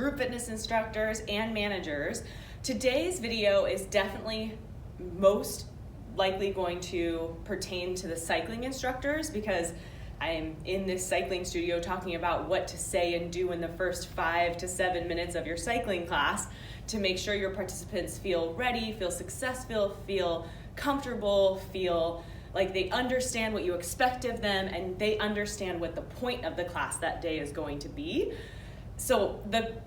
group fitness instructors and managers. Today's video is definitely most likely going to pertain to the cycling instructors because I am in this cycling studio talking about what to say and do in the first 5 to 7 minutes of your cycling class to make sure your participants feel ready, feel successful, feel comfortable, feel like they understand what you expect of them, and they understand what the point of the class that day is going to be. So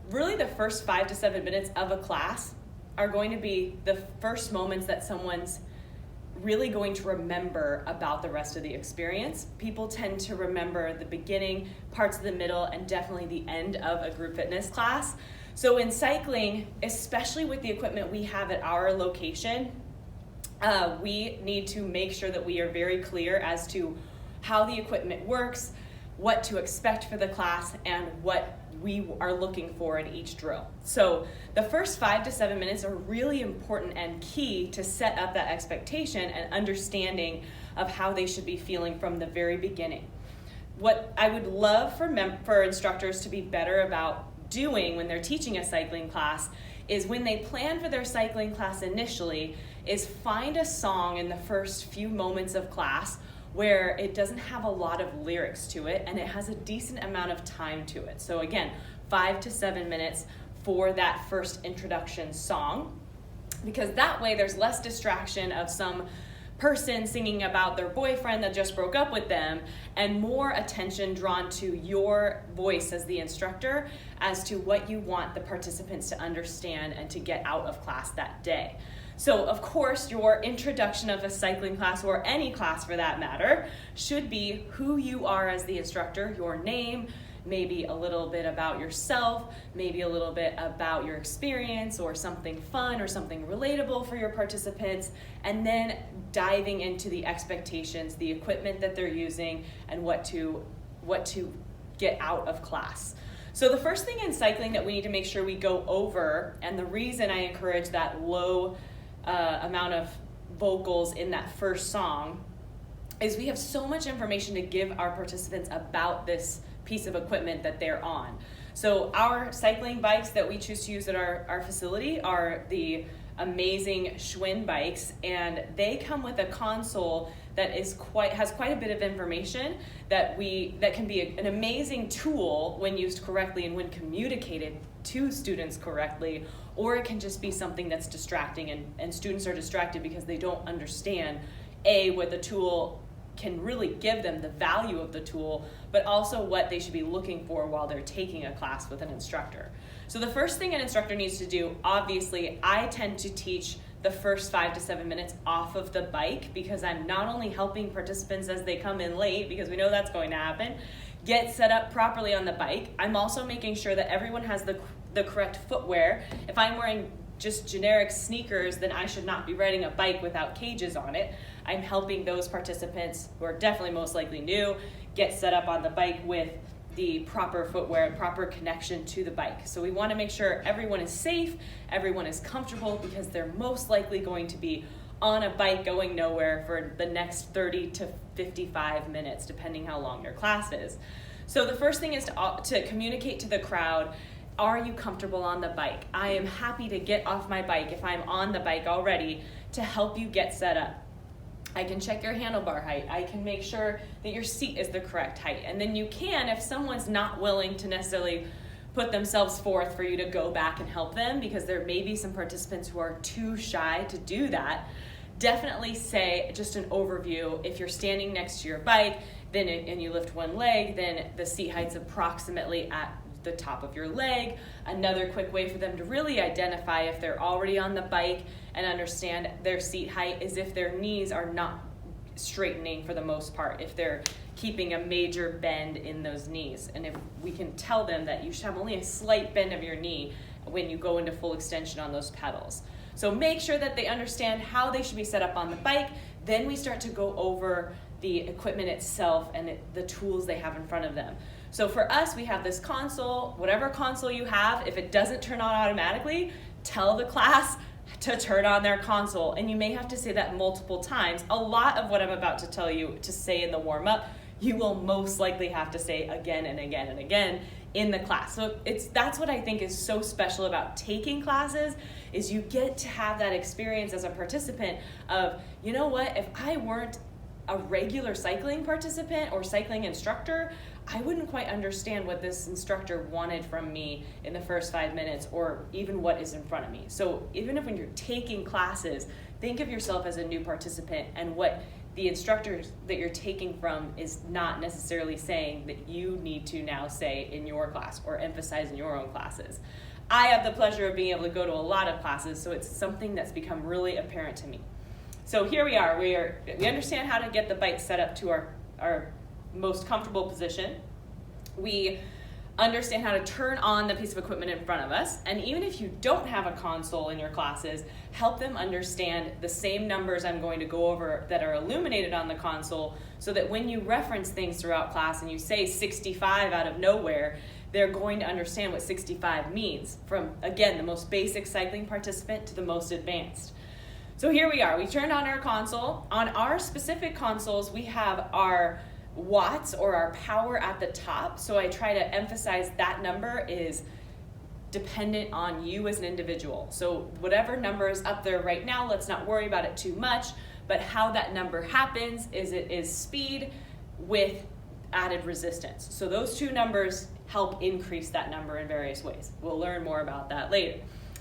really the first 5 to 7 minutes of a class are going to be the first moments that someone's really going to remember about the rest of the experience. People tend to remember the beginning, parts of the middle, and definitely the end of a group fitness class. So in cycling, especially with the equipment we have at our location, we need to make sure that we are very clear as to how the equipment works, what to expect for the class, and what we are looking for in each drill. So the first 5 to 7 minutes are really important and key to set up that expectation and understanding of how they should be feeling from the very beginning. What I would love for instructors to be better about doing when they're teaching a cycling class is when they plan for their cycling class initially is find a song in the first few moments of class where it doesn't have a lot of lyrics to it and it has a decent amount of time to it. So again, 5 to 7 minutes for that first introduction song, because that way there's less distraction of some person singing about their boyfriend that just broke up with them and more attention drawn to your voice as the instructor as to what you want the participants to understand and to get out of class that day. So of course, your introduction of a cycling class, or any class for that matter, should be who you are as the instructor, your name, maybe a little bit about yourself, maybe a little bit about your experience or something fun or something relatable for your participants, and then diving into the expectations, the equipment that they're using, and what to get out of class. So the first thing in cycling that we need to make sure we go over, and the reason I encourage that low amount of vocals in that first song, is we have so much information to give our participants about this piece of equipment that they're on. So our cycling bikes that we choose to use at our facility are the amazing Schwinn bikes, and they come with a console that has quite a bit of information that can be an amazing tool when used correctly and when communicated to students correctly, or it can just be something that's distracting and students are distracted because they don't understand what the tool can really give them, the value of the tool, but also what they should be looking for while they're taking a class with an instructor. So the first thing an instructor needs to do, obviously, I tend to teach the first 5 to 7 minutes off of the bike because I'm not only helping participants as they come in late, because we know that's going to happen, get set up properly on the bike. I'm also making sure that everyone has the correct footwear. If I'm wearing just generic sneakers, then I should not be riding a bike without cages on it. I'm helping those participants who are definitely most likely new get set up on the bike with the proper footwear and proper connection to the bike. So we want to make sure everyone is safe, everyone is comfortable, because they're most likely going to be on a bike going nowhere for the next 30 to 55 minutes, depending how long your class is. So the first thing is to communicate to the crowd, are you comfortable on the bike? I am happy to get off my bike if I'm on the bike already to help you get set up. I can check your handlebar height. I can make sure that your seat is the correct height. And then you can, if someone's not willing to necessarily put themselves forth for you to go back and help them, because there may be some participants who are too shy to do that, definitely say just an overview. If you're standing next to your bike and you lift one leg, then the seat height's approximately at the top of your leg. Another quick way for them to really identify if they're already on the bike and understand their seat height is if their knees are not straightening for the most part, if they're keeping a major bend in those knees. And if we can tell them that you should have only a slight bend of your knee when you go into full extension on those pedals. So make sure that they understand how they should be set up on the bike. Then we start to go over the equipment itself and the tools they have in front of them. So for us, we have this console. Whatever console you have, if it doesn't turn on automatically, tell the class to turn on their console. And you may have to say that multiple times. A lot of what I'm about to tell you to say in the warm-up, you will most likely have to say again and again and again in the class. So that's what I think is so special about taking classes, is you get to have that experience as a participant of, you know what, if I weren't a regular cycling participant or cycling instructor, I wouldn't quite understand what this instructor wanted from me in the first 5 minutes, or even what is in front of me. So even if when you're taking classes, think of yourself as a new participant, and what the instructors that you're taking from is not necessarily saying that you need to now say in your class or emphasize in your own classes. I have the pleasure of being able to go to a lot of classes, so it's something that's become really apparent to me. So here we are. We understand how to get the bike set up to our most comfortable position. We understand how to turn on the piece of equipment in front of us. And even if you don't have a console in your classes, help them understand the same numbers I'm going to go over that are illuminated on the console, so that when you reference things throughout class and you say 65 out of nowhere, they're going to understand what 65 means, from, again, the most basic cycling participant to the most advanced. So here we are. We turned on our console. On our specific consoles, we have our watts, or our power, at the top. So I try to emphasize that number is dependent on you as an individual. So whatever number is up there right now, let's not worry about it too much, but how that number happens is it is speed with added resistance. So those two numbers help increase that number in various ways. We'll learn more about that later.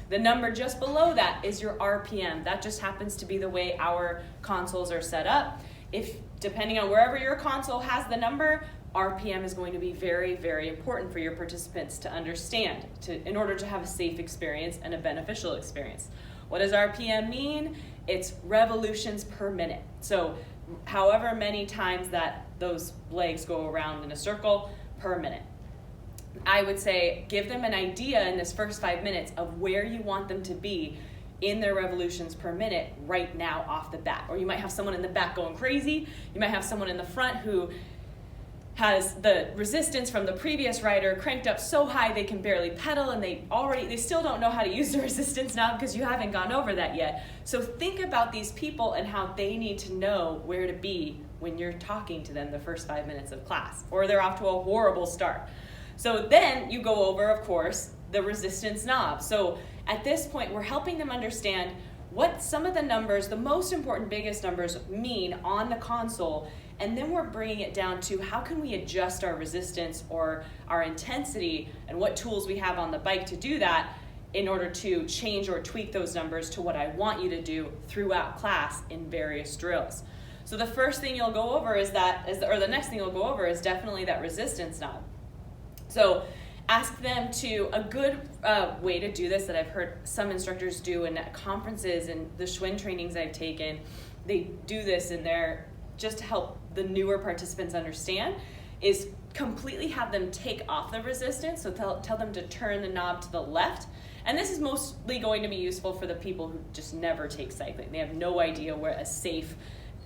The number just below that is your RPM. That just happens to be the way our consoles are set up. If, depending on wherever your console has the number, RPM is going to be very, very important for your participants to understand, in order to have a safe experience and a beneficial experience. What does RPM mean? It's revolutions per minute. So however many times that those legs go around in a circle per minute. I would say give them an idea in this first 5 minutes of where you want them to be in their revolutions per minute right now off the bat. Or you might have someone in the back going crazy. You might have someone in the front who has the resistance from the previous rider cranked up so high they can barely pedal, and they still don't know how to use the resistance now because you haven't gone over that yet. So think about these people and how they need to know where to be when you're talking to them the first 5 minutes of class, or they're off to a horrible start. So then you go over, of course, the resistance knob. So at this point, we're helping them understand what some of the numbers, the most important, biggest numbers, mean on the console, and then we're bringing it down to how can we adjust our resistance or our intensity, and what tools we have on the bike to do that in order to change or tweak those numbers to what I want you to do throughout class in various drills. So the first thing you'll go over the next thing you'll go over is definitely that resistance knob. So ask them to, a good way to do this that I've heard some instructors do in conferences and the Schwinn trainings I've taken, they do this in there just to help the newer participants understand, is completely have them take off the resistance. So tell them to turn the knob to the left. And this is mostly going to be useful for the people who just never take cycling. They have no idea where a safe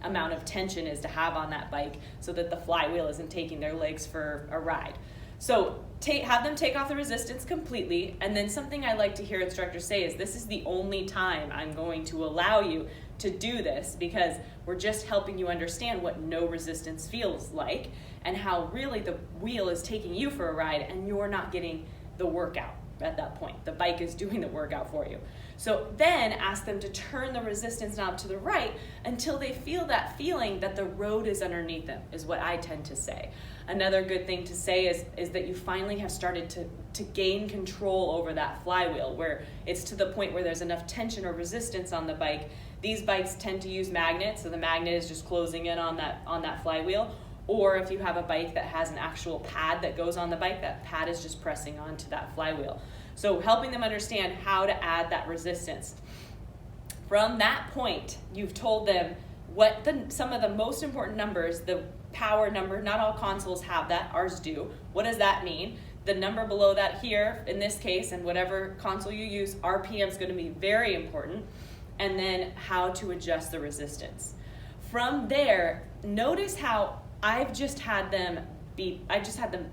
amount of tension is to have on that bike so that the flywheel isn't taking their legs for a ride. So have them take off the resistance completely, and then something I like to hear instructors say is, this is the only time I'm going to allow you to do this, because we're just helping you understand what no resistance feels like, and how really the wheel is taking you for a ride and you're not getting the workout at that point. The bike is doing the workout for you. So then ask them to turn the resistance knob to the right until they feel that feeling that the road is underneath them, is what I tend to say. Another good thing to say is that you finally have started to gain control over that flywheel, where it's to the point where there's enough tension or resistance on the bike. These bikes tend to use magnets, so the magnet is just closing in on that flywheel. Or if you have a bike that has an actual pad that goes on the bike, that pad is just pressing onto that flywheel. So helping them understand how to add that resistance. From that point, you've told them what some of the most important numbers, the power number, not all consoles have that, ours do. What does that mean? The number below that here, in this case, and whatever console you use, RPM is going to be very important. And then how to adjust the resistance. From there, notice how I've just had them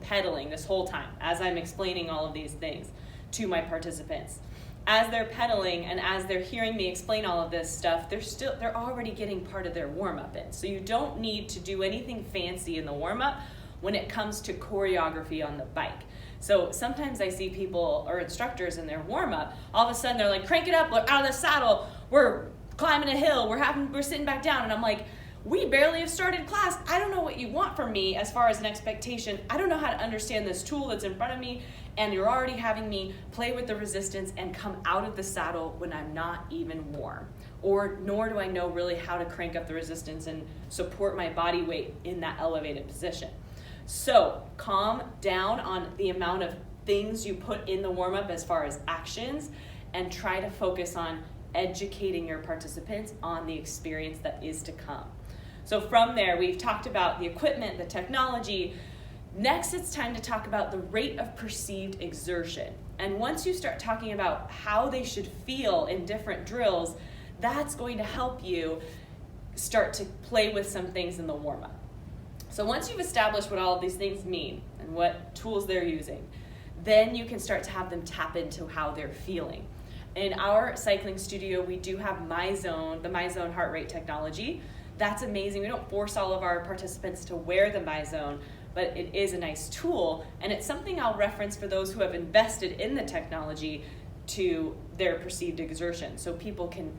pedaling this whole time as I'm explaining all of these things to my participants. As they're pedaling and as they're hearing me explain all of this stuff, they're already getting part of their warm-up in. So you don't need to do anything fancy in the warm-up when it comes to choreography on the bike. So sometimes I see people or instructors in their warm-up, all of a sudden they're like, crank it up, we're out of the saddle, we're climbing a hill, we're sitting back down, and I'm like, we barely have started class. I don't know what you want from me as far as an expectation. I don't know how to understand this tool that's in front of me, and you're already having me play with the resistance and come out of the saddle when I'm not even warm. Or nor do I know really how to crank up the resistance and support my body weight in that elevated position. So calm down on the amount of things you put in the warm-up as far as actions, and try to focus on educating your participants on the experience that is to come. So from there, we've talked about the equipment, the technology. Next, it's time to talk about the rate of perceived exertion. And once you start talking about how they should feel in different drills, that's going to help you start to play with some things in the warm-up. So once you've established what all of these things mean and what tools they're using, then you can start to have them tap into how they're feeling. In our cycling studio, we do have MyZone, the MyZone heart rate technology. That's amazing. We don't force all of our participants to wear the MyZone, but it is a nice tool, and it's something I'll reference for those who have invested in the technology to their perceived exertion, so people can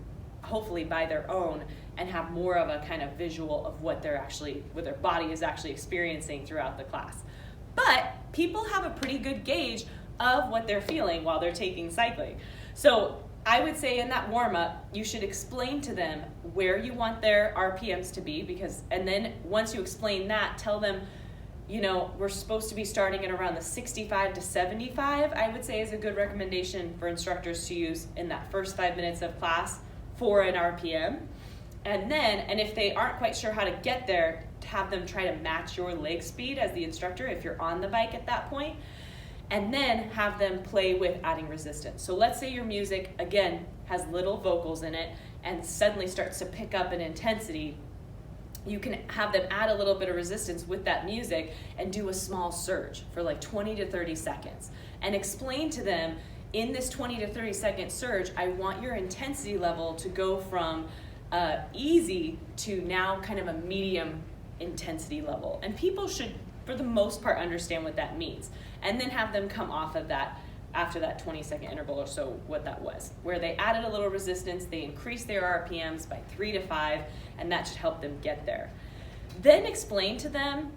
hopefully buy their own and have more of a kind of visual of what their body is actually experiencing throughout the class. But people have a pretty good gauge of what they're feeling while they're taking cycling. So I would say in that warm-up, you should explain to them where you want their RPMs to be, and then once you explain that, tell them, we're supposed to be starting at around the 65 to 75, I would say is a good recommendation for instructors to use in that first 5 minutes of class for an RPM. And if they aren't quite sure how to get there, have them try to match your leg speed as the instructor if you're on the bike at that point. And then have them play with adding resistance. So let's say your music, again, has little vocals in it and suddenly starts to pick up in intensity. You can have them add a little bit of resistance with that music and do a small surge for like 20 to 30 seconds. And explain to them, in this 20 to 30 second surge, I want your intensity level to go from easy to now kind of a medium intensity level. And people should, for the most part, understand what that means. And then have them come off of that after that 20-second interval or so, what that was, where they added a little resistance, they increased their RPMs by 3 to 5, and that should help them get there. Then explain to them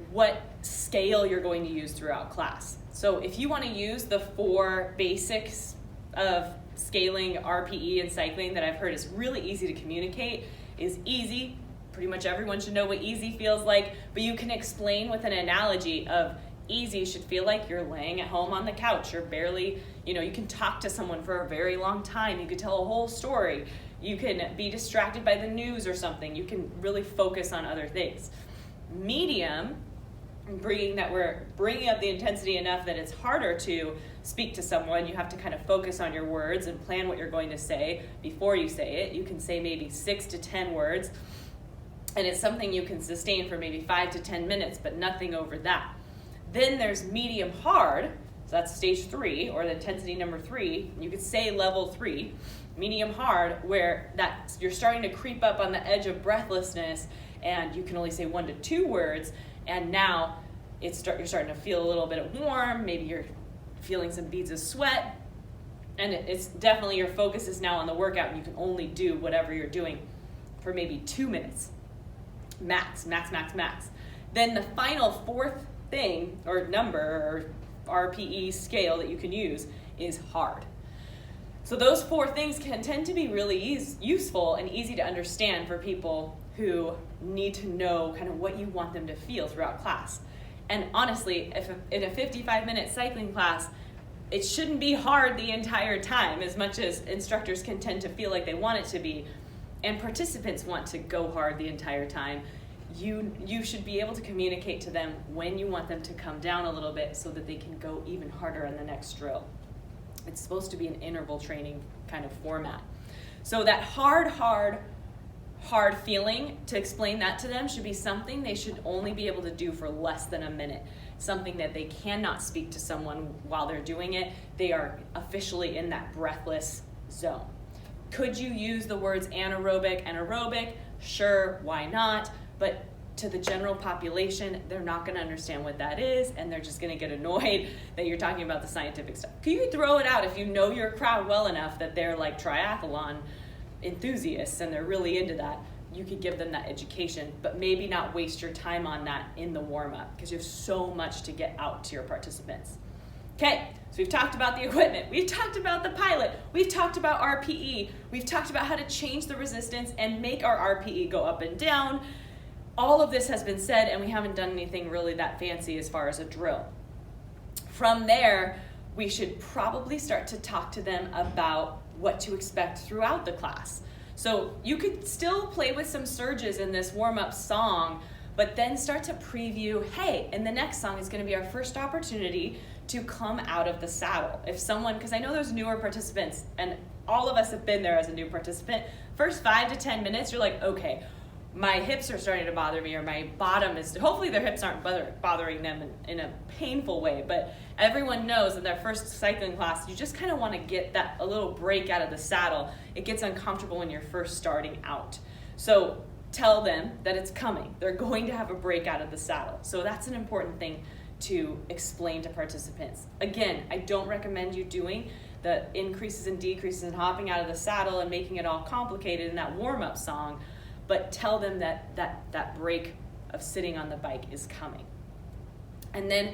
what scale you're going to use throughout class. So if you want to use the 4 basics of scaling RPE and cycling that I've heard is really easy to communicate, is easy. Pretty much everyone should know what easy feels like, but you can explain with an analogy of easy should feel like you're laying at home on the couch. You're barely, you can talk to someone for a very long time. You could tell a whole story. You can be distracted by the news or something. You can really focus on other things. Medium, we're bringing up the intensity enough that it's harder to speak to someone. You have to kind of focus on your words and plan what you're going to say before you say it. You can say maybe 6 to 10 words, and it's something you can sustain for maybe 5 to 10 minutes, but nothing over that. Then there's medium hard, so that's stage 3, or the intensity number 3. You could say level 3, medium hard, where you're starting to creep up on the edge of breathlessness, and you can only say 1 to 2 words, and now you're starting to feel a little bit warm, maybe you're feeling some beads of sweat, and it's definitely your focus is now on the workout, and you can only do whatever you're doing for maybe 2 minutes. Max. Then the final 4th thing or number or RPE scale that you can use is hard. So those 4 things can tend to be really useful and easy to understand for people who need to know kind of what you want them to feel throughout class. And honestly, if in a 55-minute cycling class, it shouldn't be hard the entire time, as much as instructors can tend to feel like they want it to be, and participants want to go hard the entire time. You should be able to communicate to them when you want them to come down a little bit so that they can go even harder in the next drill. It's supposed to be an interval training kind of format. So that hard feeling, to explain that to them, should be something they should only be able to do for less than a minute. Something that they cannot speak to someone while they're doing it. They are officially in that breathless zone. Could you use the words anaerobic and aerobic? Sure, why not? But to the general population, they're not going to understand what that is, and they're just going to get annoyed that you're talking about the scientific stuff. Can you throw it out if you know your crowd well enough that they're like triathlon enthusiasts and they're really into that? You could give them that education, but maybe not waste your time on that in the warm-up because you have so much to get out to your participants. Okay, so we've talked about the equipment, we've talked about the pilot, we've talked about RPE, we've talked about how to change the resistance and make our RPE go up and down. All of this has been said, and we haven't done anything really that fancy as far as a drill. From there, we should probably start to talk to them about what to expect throughout the class. So you could still play with some surges in this warm-up song, but then start to preview, hey, in the next song is going to be our first opportunity to come out of the saddle. If someone, because I know there's newer participants, and all of us have been there as a new participant, first 5 to 10 minutes, you're like, okay, my hips are starting to bother me, or my bottom is, hopefully their hips aren't bothering them in a painful way, but everyone knows in their first cycling class, you just kind of want to get that a little break out of the saddle. It gets uncomfortable when you're first starting out. So tell them that it's coming. They're going to have a break out of the saddle. So that's an important thing to explain to participants. Again, I don't recommend you doing the increases and decreases and hopping out of the saddle and making it all complicated in that warm-up song, but tell them that break of sitting on the bike is coming. And then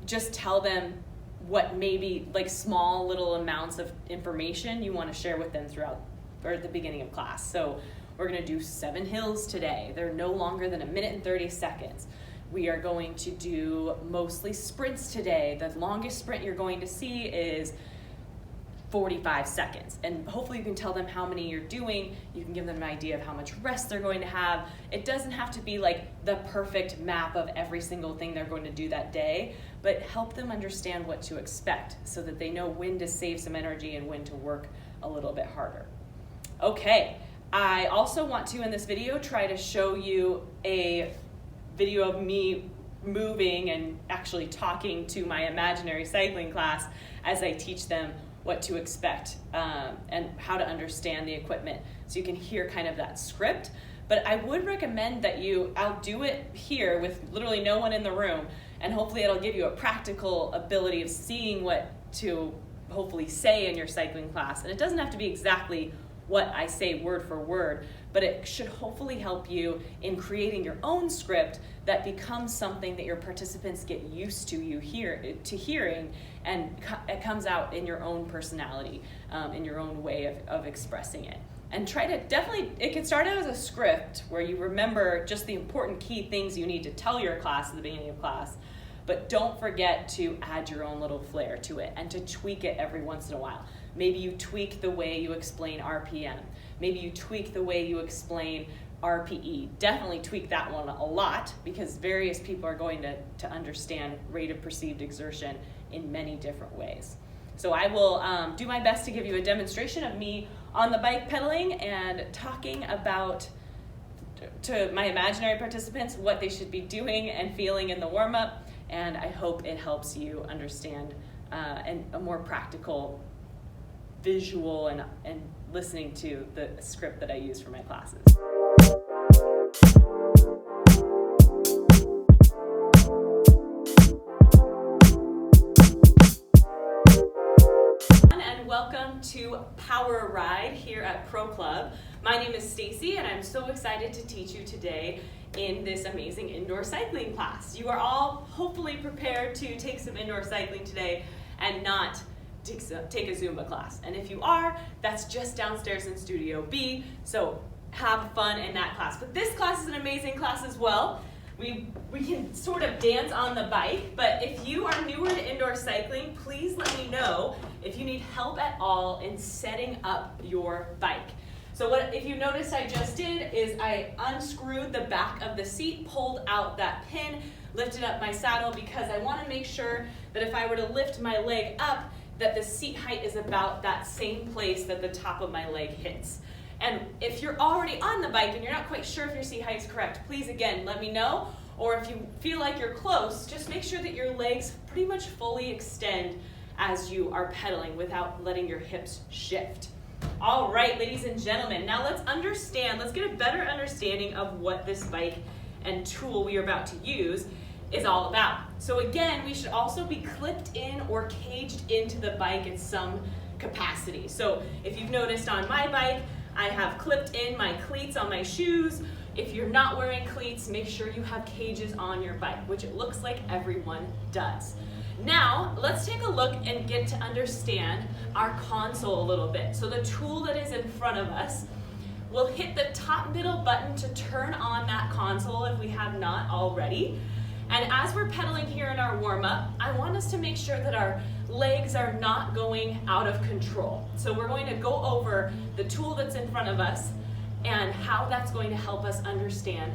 just tell them what maybe like small little amounts of information you want to share with them throughout or at the beginning of class. So we're going to do 7 hills today. They're no longer than 1 minute and 30 seconds. We are going to do mostly sprints today. The longest sprint you're going to see is 45 seconds. And hopefully you can tell them how many you're doing. You can give them an idea of how much rest they're going to have. It doesn't have to be like the perfect map of every single thing they're going to do that day, but help them understand what to expect so that they know when to save some energy and when to work a little bit harder. Okay, I also want to, in this video, try to show you a video of me moving and actually talking to my imaginary cycling class as I teach them what to expect and how to understand the equipment, so you can hear kind of that script. But I would recommend that I'll do it here with literally no one in the room, and hopefully it'll give you a practical ability of seeing what to hopefully say in your cycling class. And it doesn't have to be exactly what I say word for word, but it should hopefully help you in creating your own script that becomes something that your participants get used to hearing, and it comes out in your own personality, in your own way of expressing it. And try to it can start out as a script where you remember just the important key things you need to tell your class at the beginning of class, but don't forget to add your own little flair to it and to tweak it every once in a while. Maybe you tweak the way you explain RPM. Maybe you tweak the way you explain RPE. Definitely tweak that one a lot, because various people are going to understand rate of perceived exertion in many different ways. So I will do my best to give you a demonstration of me on the bike pedaling and talking about to my imaginary participants what they should be doing and feeling in the warm-up, and I hope it helps you understand and a more practical visual and listening to the script that I use for my classes. And welcome to Power Ride here at Pro Club. My name is Stacy, and I'm so excited to teach you today in this amazing indoor cycling class. You are all hopefully prepared to take some indoor cycling today and not take a Zumba class. And if you are, that's just downstairs in Studio B, so have fun in that class. But this class is an amazing class as well. We can sort of dance on the bike, but if you are newer to indoor cycling, please let me know if you need help at all in setting up your bike. So if you noticed I just did is I unscrewed the back of the seat, pulled out that pin, lifted up my saddle, because I want to make sure that if I were to lift my leg up, that the seat height is about that same place that the top of my leg hits. And if you're already on the bike and you're not quite sure if your seat height is correct, please again let me know. Or if you feel like you're close, just make sure that your legs pretty much fully extend as you are pedaling without letting your hips shift. All right, ladies and gentlemen, now let's get a better understanding of what this bike and tool we are about to use is all about. So again, we should also be clipped in or caged into the bike in some capacity. So if you've noticed on my bike, I have clipped in my cleats on my shoes. If you're not wearing cleats, make sure you have cages on your bike, which it looks like everyone does. Now, let's take a look and get to understand our console a little bit. So the tool that is in front of us, we'll hit the top middle button to turn on that console if we have not already. And as we're pedaling here in our warm-up, I want us to make sure that our legs are not going out of control. So we're going to go over the tool that's in front of us and how that's going to help us understand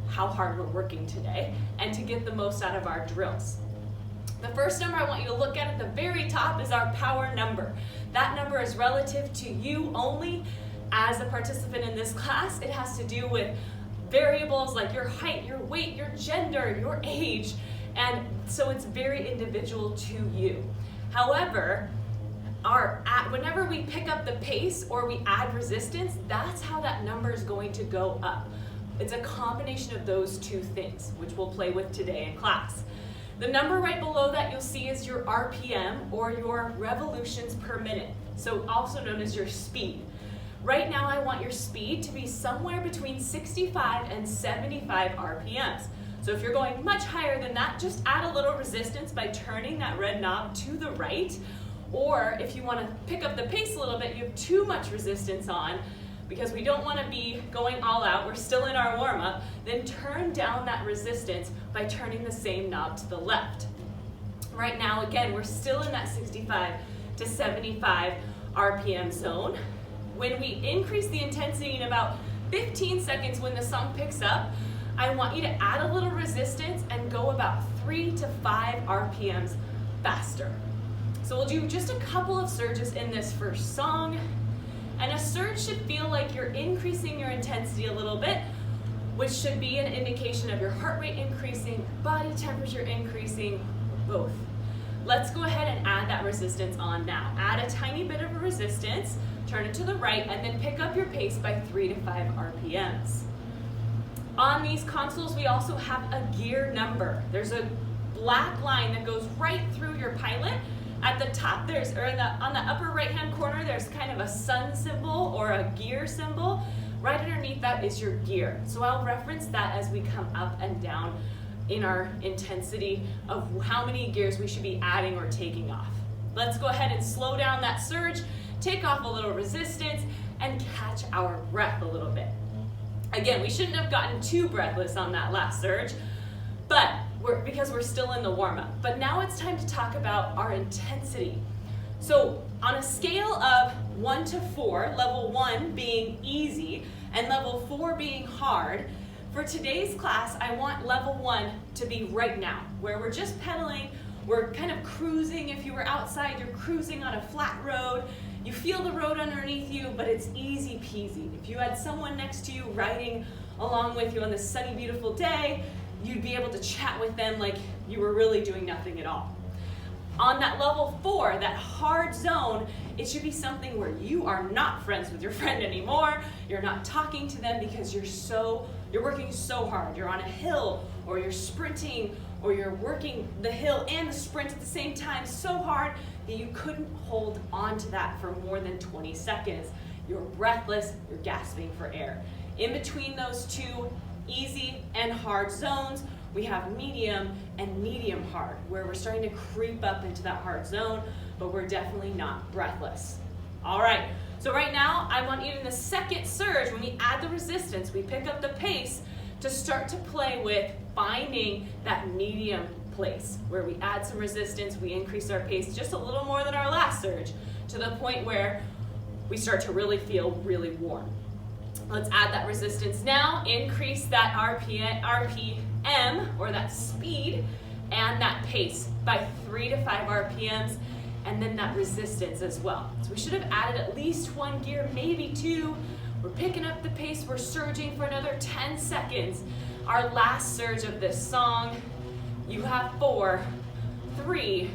how hard we're working today and to get the most out of our drills. The first number I want you to look at the very top is our power number. That number is relative to you only as a participant in this class. It has to do with variables like your height, your weight, your gender, your age, and so it's very individual to you. However, whenever we pick up the pace or we add resistance, that's how that number is going to go up. It's a combination of those two things, which we'll play with today in class. The number right below that you'll see is your RPM, or your revolutions per minute, so also known as your speed. Right now I want your speed to be somewhere between 65 and 75 RPMs. So if you're going much higher than that, just add a little resistance by turning that red knob to the right. Or if you want to pick up the pace a little bit, you have too much resistance on, because we don't want to be going all out, we're still in our warm-up, then turn down that resistance by turning the same knob to the left. Right now, again, we're still in that 65 to 75 RPM zone. When we increase the intensity in about 15 seconds when the song picks up, I want you to add a little resistance and go about 3 to 5 RPMs faster. So we'll do just a couple of surges in this first song. And a surge should feel like you're increasing your intensity a little bit, which should be an indication of your heart rate increasing, body temperature increasing, both. Let's go ahead and add that resistance on now. Add a tiny bit of a resistance, turn it to the right, and then pick up your pace by 3 to 5 RPMs. On these consoles, we also have a gear number. There's a black line that goes right through your pilot. At the top, on the upper right-hand corner, there's kind of a sun symbol or a gear symbol. Right underneath that is your gear. So I'll reference that as we come up and down in our intensity of how many gears we should be adding or taking off. Let's go ahead and slow down that surge, take off a little resistance, and catch our breath a little bit. Again, we shouldn't have gotten too breathless on that last surge, but because we're still in the warm-up. But now it's time to talk about our intensity. So on a scale of 1 to 4, level 1 being easy and level 4 being hard, for today's class, I want level 1 to be right now, where we're just pedaling, we're kind of cruising. If you were outside, you're cruising on a flat road. You feel the road underneath you, but it's easy peasy. If you had someone next to you riding along with you on this sunny, beautiful day, you'd be able to chat with them like you were really doing nothing at all. On that level 4, that hard zone, it should be something where you are not friends with your friend anymore. You're not talking to them because you're working so hard. You're on a hill, or you're sprinting, or you're working the hill and the sprint at the same time so hard that you couldn't hold on to that for more than 20 seconds. You're breathless, you're gasping for air. In between those two easy and hard zones, we have medium and medium hard, where we're starting to creep up into that hard zone, but we're definitely not breathless. All right, so right now, I want you in the second surge, when we add the resistance, we pick up the pace, to start to play with finding that medium place, where we add some resistance, we increase our pace just a little more than our last surge, to the point where we start to really feel really warm. Let's add that resistance now, increase that RPM, or that speed, and that pace by 3 to 5 RPMs, and then that resistance as well. So we should have added at least 1 gear, maybe 2. We're picking up the pace, we're surging for another 10 seconds. Our last surge of this song, you have 4, 3,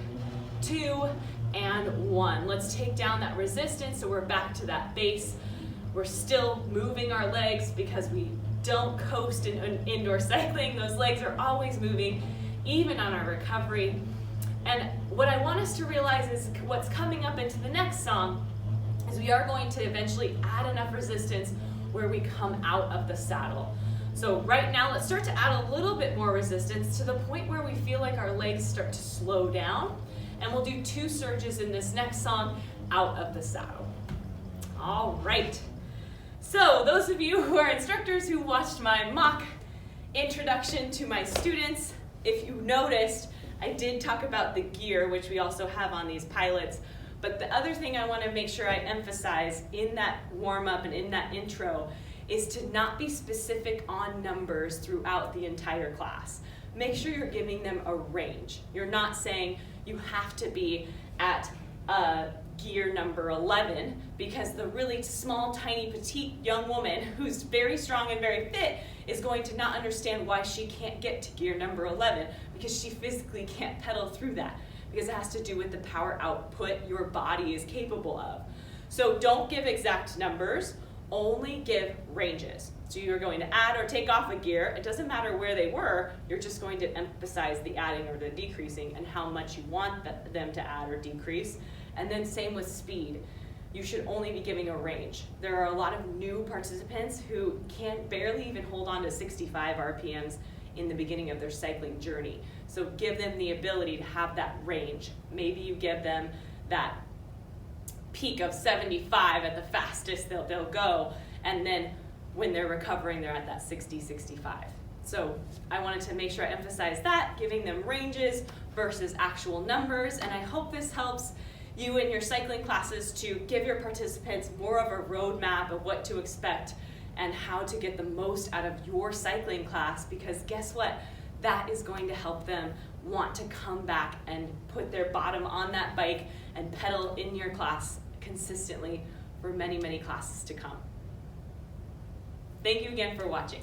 2, and 1. Let's take down that resistance so we're back to that base. We're still moving our legs because we don't coast in indoor cycling. Those legs are always moving, even on our recovery. And what I want us to realize is what's coming up into the next song is we are going to eventually add enough resistance where we come out of the saddle. So right now, let's start to add a little bit more resistance to the point where we feel like our legs start to slow down. And we'll do 2 surges in this next song out of the saddle. All right. So those of you who are instructors who watched my mock introduction to my students, if you noticed, I did talk about the gear, which we also have on these pilots. But the other thing I want to make sure I emphasize in that warm-up and in that intro is to not be specific on numbers throughout the entire class. Make sure you're giving them a range. You're not saying you have to be at gear number 11, because the really small, tiny, petite young woman who's very strong and very fit is going to not understand why she can't get to gear number 11, because she physically can't pedal through that, because it has to do with the power output your body is capable of. So don't give exact numbers, only give ranges. So you're going to add or take off a gear. It doesn't matter where they were, you're just going to emphasize the adding or the decreasing and how much you want them to add or decrease. And then same with speed. You should only be giving a range. There are a lot of new participants who can barely even hold on to 65 RPMs in the beginning of their cycling journey. So give them the ability to have that range. Maybe you give them that peak of 75 at the fastest they'll go, and then when they're recovering, they're at that 60, 65. So I wanted to make sure I emphasize that, giving them ranges versus actual numbers, and I hope this helps you in your cycling classes to give your participants more of a roadmap of what to expect and how to get the most out of your cycling class, because guess what? That is going to help them want to come back and put their bottom on that bike and pedal in your class consistently for many, many classes to come. Thank you again for watching.